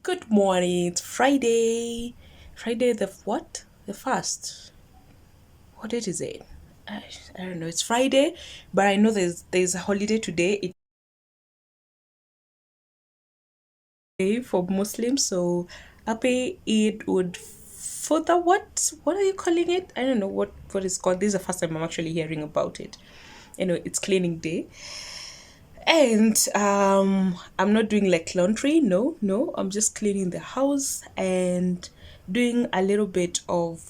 Good morning. It's Friday. Friday the what? The first. What date is it? I don't know. It's Friday, but I know there's a holiday today. It's day for Muslims, so happy Eid would for the what are you calling it? I don't know what it's called. This is the first time I'm actually hearing about it. It's cleaning day. And I'm not doing like laundry. No, I'm just cleaning the house and doing a little bit of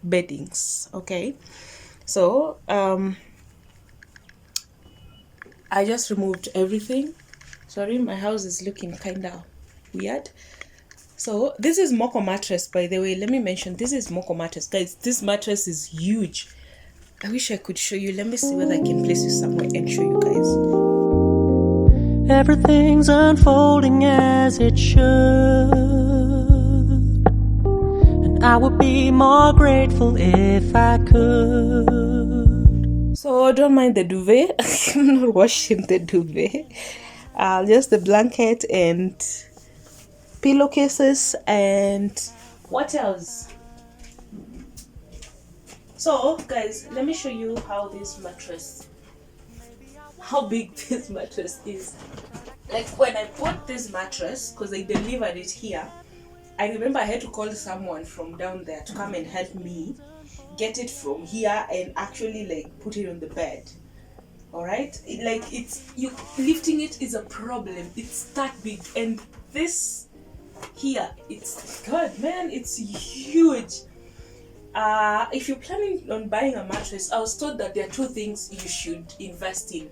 beddings. Okay, so I just removed everything. Sorry, my house is looking kind of weird. So this is MOKO mattress, by the way. Let me mention this is MOKO mattress, guys. This mattress is huge. I wish I could show you. Let me see whether I can place you somewhere and show you guys. Everything's unfolding as it should, and I would be more grateful if I could. So don't mind the duvet. I'm not washing the duvet. Just the blanket and pillowcases and what else? So guys, let me show you how big this mattress is. Like when I bought this mattress, because they delivered it here, I remember I had to call someone from down there to come and help me get it from here and actually like put it on the bed. All right, you lifting it is a problem. It's that big, and this here, it's God, man, it's huge. If you're planning on buying a mattress, I was told that there are two things you should invest in: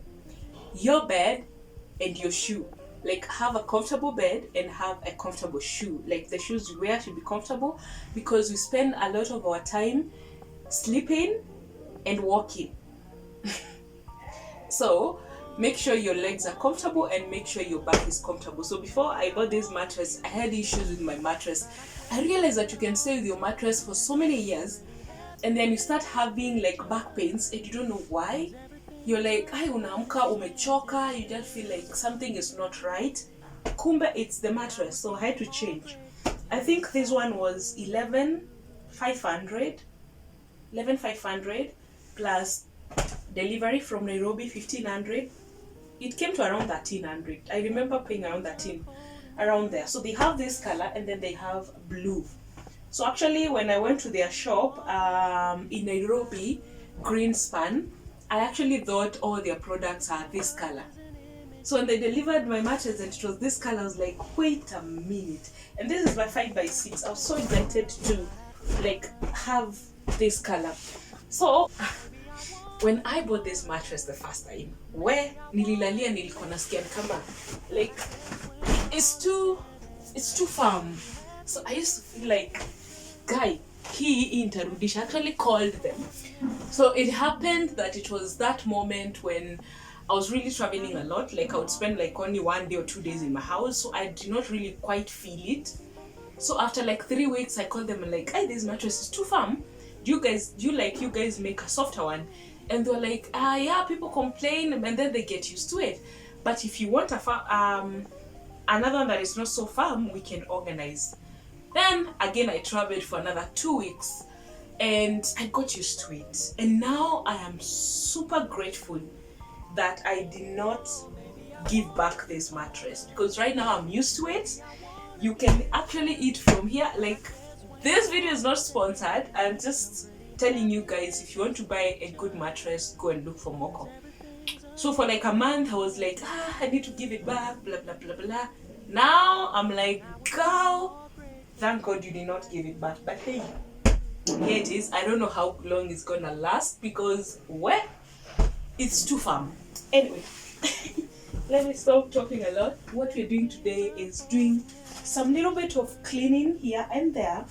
your bed and your shoe. Like, have a comfortable bed and have a comfortable shoe. Like, the shoes you wear should be comfortable, because we spend a lot of our time sleeping and walking. So make sure your legs are comfortable and make sure your back is comfortable. So before I bought this mattress, I had issues with my mattress. I realized that you can stay with your mattress for so many years, and then you start having like back pains and you don't know why. You're like, ay, unaamka umechoka, you just feel like something is not right. Kumbe, it's the mattress. So I had to change. I think this one was 11,500 plus delivery from Nairobi, 1,500. It came to around 1,300. I remember paying around 13, around there. So they have this color and then they have blue. So actually, when I went to their shop in Nairobi, Greenspan, I actually thought all their products are this color. So when they delivered my mattress and it was this color, I was like, wait a minute. And this is my 5x6. I was so excited to like have this color. So when I bought this mattress the first time, where nililalia nilikuwa nasikia kama like it's too firm. So I used to feel like, guy, hii intarudisha. I actually called them. So it happened that it was that moment when I was really traveling a lot. Like, I would spend like only 1 day or 2 days in my house, so I did not really quite feel it. So after like 3 weeks, I called them and like, hey, this mattress is too firm. Do you guys make a softer one? And they were like, yeah, people complain, and then they get used to it. But if you want another one that is not so firm, we can organize. Then again, I traveled for another 2 weeks and I got used to it. And now I am super grateful that I did not give back this mattress, because right now I'm used to it. You can actually eat from here. Like, this video is not sponsored. I'm just telling you guys, if you want to buy a good mattress, go and look for MOKO. So for like a month, I was like, I need to give it back, blah, blah, blah, blah. Now I'm like, girl, thank God you did not give it back. But hey, here it is. I don't know how long it's gonna last, because it's too firm. Anyway, let me stop talking a lot. What we're doing today is doing some little bit of cleaning here and there,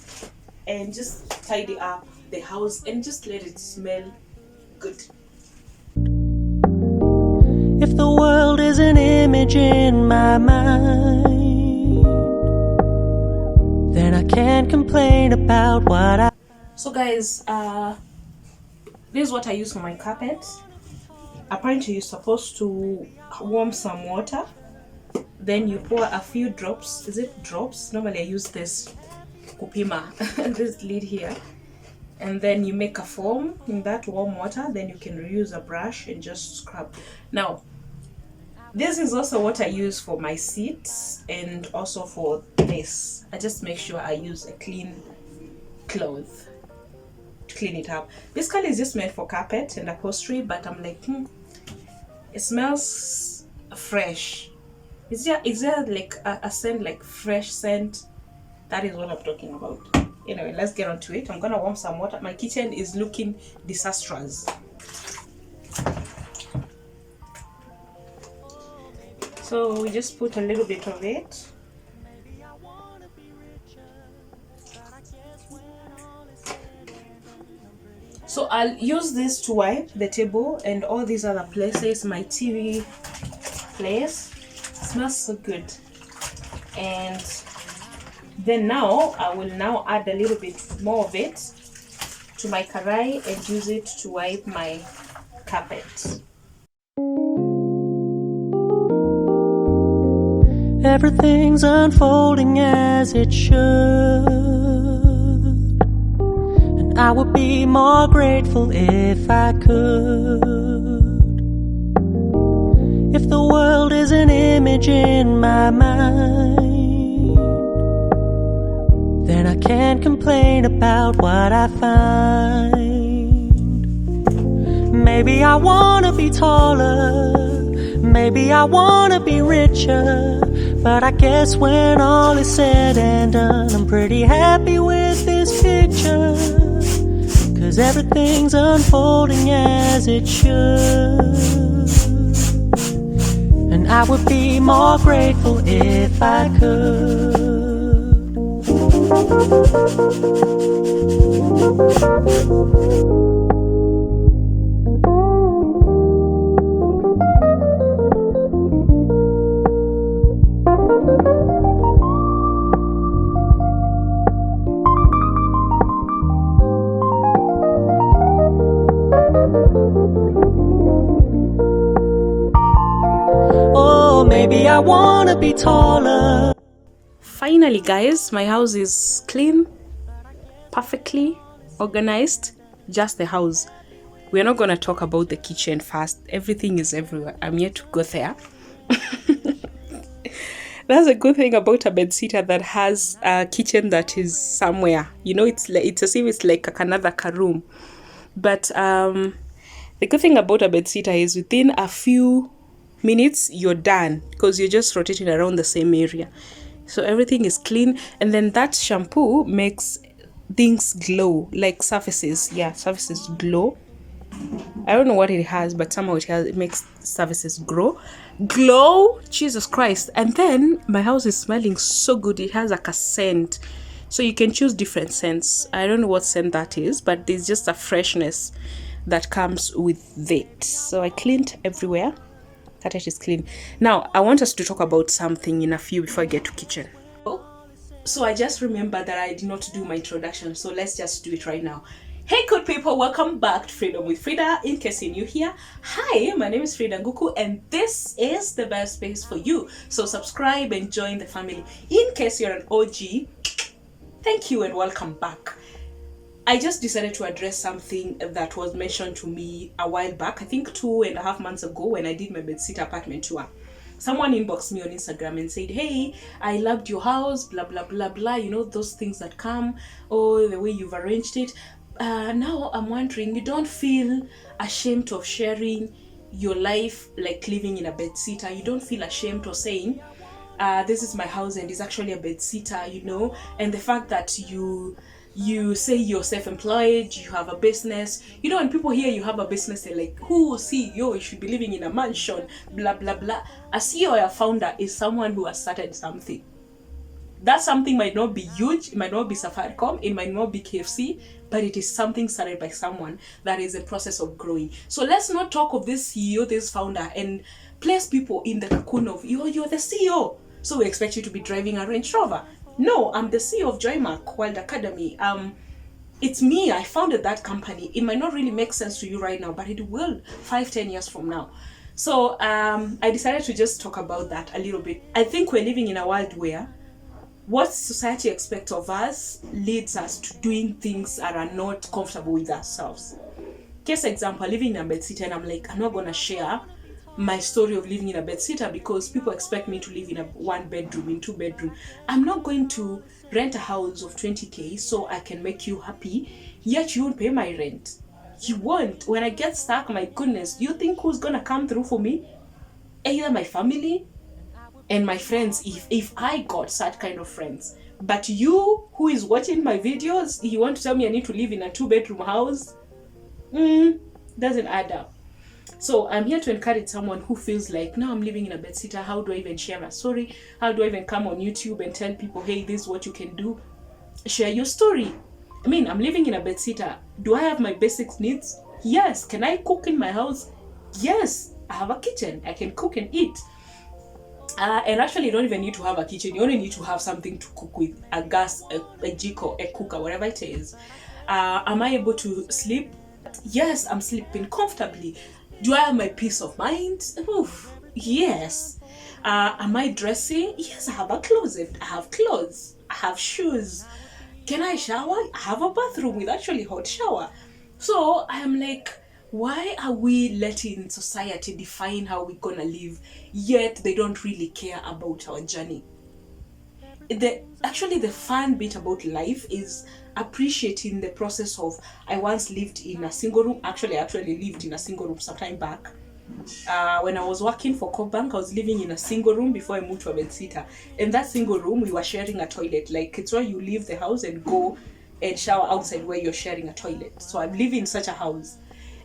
and just tidy up the house and just let it smell good. If the world is an image in my mind, then I can't complain about what I... So guys, this is what I use for my carpet. Apparently you're supposed to warm some water Then you pour a few drops. Is it drops? Normally I use this kupima, this lid here. And then you make a foam in that warm water. Then you can reuse a brush and just scrub. Now, this is also what I use for my seats and also for this. I just make sure I use a clean cloth to clean it up. This color is just meant for carpet and upholstery, but I'm like, it smells fresh. Is there like a scent, like fresh scent? That is what I'm talking about. Anyway, let's get on to it. I'm gonna warm some water. My kitchen is looking disastrous. So we just put a little bit of it. So I'll use this to wipe the table and all these other places. My TV place smells so good. And then now I will now add a little bit more of it to my karai and use it to wipe my carpet. Everything's unfolding as it should, and I would be more grateful if I could. If the world is an image in my mind, then I can't complain about what I find. Maybe I wanna be taller, maybe I wanna be richer, but I guess when all is said and done, I'm pretty happy with this picture, 'cause everything's unfolding as it should, and I would be more grateful if I could. Oh, maybe I wanna be taller. Finally, guys, my house is clean, perfectly organized. Just the house. We're not gonna talk about the kitchen first. Everything is everywhere. I'm yet to go there. That's a good thing about a bedsitter that has a kitchen that is somewhere. You know, it's as if it's like another room. But the good thing about a bedsitter is within a few minutes you're done, because you're just rotating around the same area. So everything is clean, and then that shampoo makes things glow, like surfaces. Yeah, surfaces glow. I don't know what it has, but somehow it makes surfaces glow. Jesus Christ. And then my house is smelling so good. It has like a scent, so you can choose different scents. I don't know what scent that is, but there's just a freshness that comes with it. So I cleaned everywhere. That it is clean. Now I want us to talk about something in a few before I get to kitchen. So I just remember that I did not do my introduction, so let's just do it right now. Hey good people, welcome back to Freedom with Frida. In case you're new here, hi, my name is FRIDAH NGUKU, and this is the best space for you. So subscribe and join the family. In case you're an OG, thank you and welcome back. I just decided to address something that was mentioned to me a while back, I think 2.5 months ago, when I did my bedsitter apartment tour. Someone inboxed me on Instagram and said, hey, I loved your house, blah, blah, blah, blah. You know, those things that come, or the way you've arranged it. Now I'm wondering, you don't feel ashamed of sharing your life, like living in a bedsitter? You don't feel ashamed of saying, this is my house and it's actually a bedsitter, you know? And the fact that you say you're self-employed, you have a business. You know, when people hear you have a business, they're like, who CEO? You should be living in a mansion, blah, blah, blah. A CEO or a founder is someone who has started something. That something might not be huge, it might not be Safaricom, it might not be KFC, but it is something started by someone that is a process of growing. So let's not talk of this CEO, this founder, and place people in the cocoon of, you're the CEO, so we expect you to be driving a Range Rover. No, I'm the CEO of Joymark World Academy. It's me, I founded that company. It might not really make sense to you right now, but it will 5-10 years from now. So I decided to just talk about that a little bit. I think we're living in a world where what society expects of us leads us to doing things that are not comfortable with ourselves. Case example, living in a bedsitter, and I'm like, I'm not gonna share my story of living in a bedsitter because people expect me to live in a 1 bedroom, in 2 bedroom. I'm not going to rent a house of 20k so I can make you happy, yet you won't pay my rent. You won't. When I get stuck, my goodness, do you think who's gonna come through for me? Either my family and my friends, if I got such kind of friends. But you who is watching my videos, you want to tell me I need to live in a 2 bedroom house? Doesn't add up. So I'm here to encourage someone who feels like, no, I'm living in a bedsitter. How do I even share my story? How do I even come on YouTube and tell people, hey, this is what you can do? Share your story. I mean, I'm living in a bedsitter. Do I have my basic needs? Yes. Can I cook in my house? Yes. I have a kitchen. I can cook and eat. And actually, you don't even need to have a kitchen. You only need to have something to cook with, a gas, a jiko, a cooker, whatever it is. Am I able to sleep? Yes, I'm sleeping comfortably. Do I have my peace of mind? Oof, yes. Am I dressing? Yes, I have a closet. I have clothes. I have shoes. Can I shower? I have a bathroom with actually hot shower. So I'm like, why are we letting society define how we're gonna live, yet they don't really care about our journey? The fun bit about life is appreciating the process of, I once lived in a single room. Actually, I actually lived in a single room some time back. When I was working for Cobank, I was living in a single room before I moved to a bedsitter. In that single room, we were sharing a toilet. Like, it's where you leave the house and go and shower outside where you're sharing a toilet. So I'm living in such a house.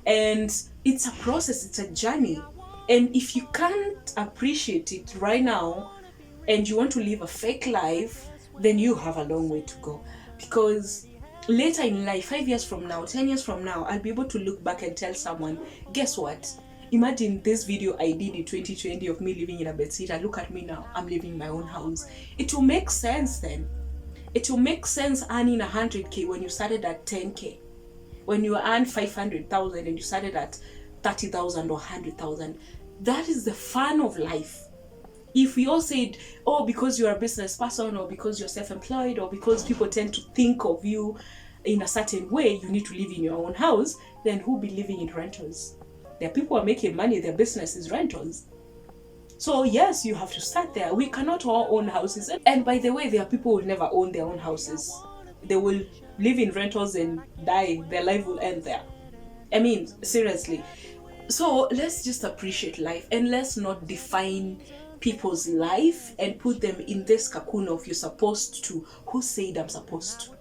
And it's a process, it's a journey. And if you can't appreciate it right now and you want to live a fake life, then you have a long way to go. Because later in life, 5 years from now, 10 years from now, I'll be able to look back and tell someone, guess what? Imagine this video I did in 2020 of me living in a bedsitter. Look at me now, I'm living in my own house. It will make sense then. It will make sense earning 100k when you started at 10k. When you earn 500,000 and you started at 30,000 or 100,000. That is the fun of life. If we all said, oh, because you're a business person, or because you're self-employed, or because people tend to think of you in a certain way, you need to live in your own house, then who'll be living in rentals? There are people who are making money, their business is rentals. So yes, you have to start there. We cannot all own houses. And by the way, there are people who will never own their own houses. They will live in rentals and die. Their life will end there. I mean, seriously. So let's just appreciate life, and let's not define people's life and put them in this cocoon of you're supposed to. Who said I'm supposed to?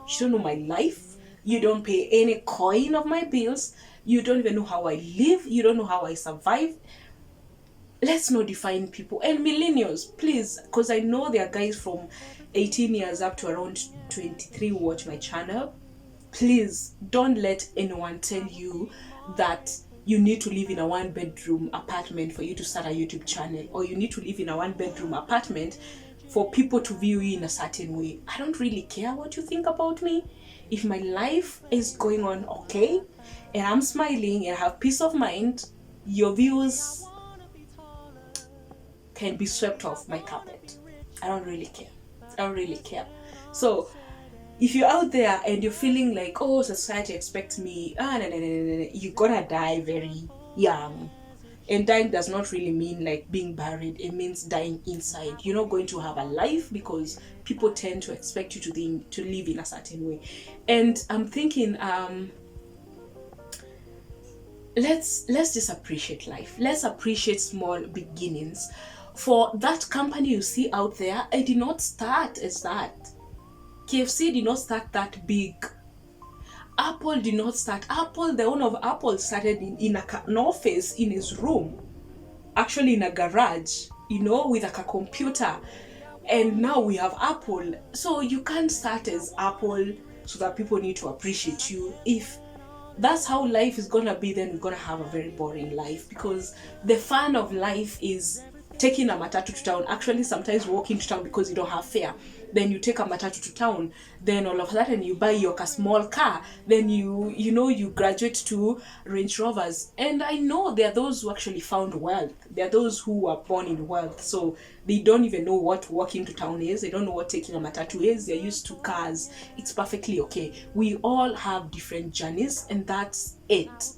You don't know my life. You don't pay any coin of my bills. You don't even know how I live. You don't know how I survive. Let's not define people. And millennials, please, because I know there are guys from 18 years up to around 23 who watch my channel. Please don't let anyone tell you that you need to live in a 1 bedroom apartment for you to start a YouTube channel, or you need to live in a 1 bedroom apartment for people to view you in a certain way. I don't really care what you think about me. If my life is going on okay and I'm smiling and I have peace of mind, your views can be swept off my carpet. I don't really care. I don't really care. So if you're out there and you're feeling like, oh, society expects me, you're gonna die very young. And dying does not really mean like being buried. It means dying inside. You're not going to have a life because people tend to expect you to live in a certain way. And I'm thinking, let's just appreciate life. Let's appreciate small beginnings. For that company you see out there, it did not start as that. KFC did not start that big. Apple did not start. The owner of Apple started in an office in his room, actually in a garage, with a computer. And now we have Apple. So you can't start as Apple so that people need to appreciate you. If that's how life is gonna be, then we're gonna have a very boring life, because the fun of life is taking a matatu to town, actually sometimes walking to town because you don't have fare, then you take a matatu to town, then all of a sudden you buy your small car, then you graduate to Range Rovers. And I know there are those who actually found wealth, there are those who were born in wealth, so they don't even know what walking to town is, they don't know what taking a matatu is, they're used to cars. It's perfectly okay. We all have different journeys, and that's it.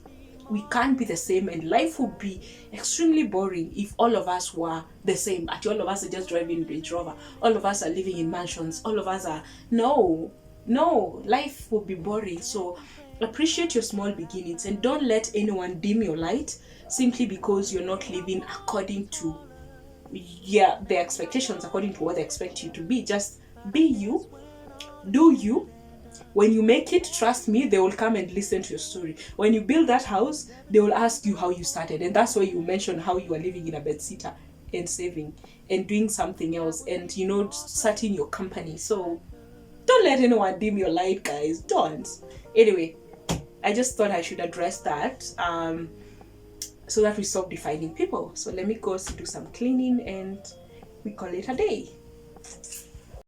We can't be the same, and life would be extremely boring if all of us were the same. Actually, all of us are just driving Range Rover, all of us are living in mansions, all of us are no, life would be boring. So appreciate your small beginnings, and don't let anyone dim your light simply because you're not living according to their expectations, according to what they expect you to be. Just be you, do you. When you make it, trust me, they will come and listen to your story. When you build that house, they will ask you how you started, and that's why you mention how you are living in a bedsitter and saving and doing something else, and starting your company. So don't let anyone dim your light, guys. Don't. Anyway, I just thought I should address that so that we stop defining people. So let me go do some cleaning and we call it a day.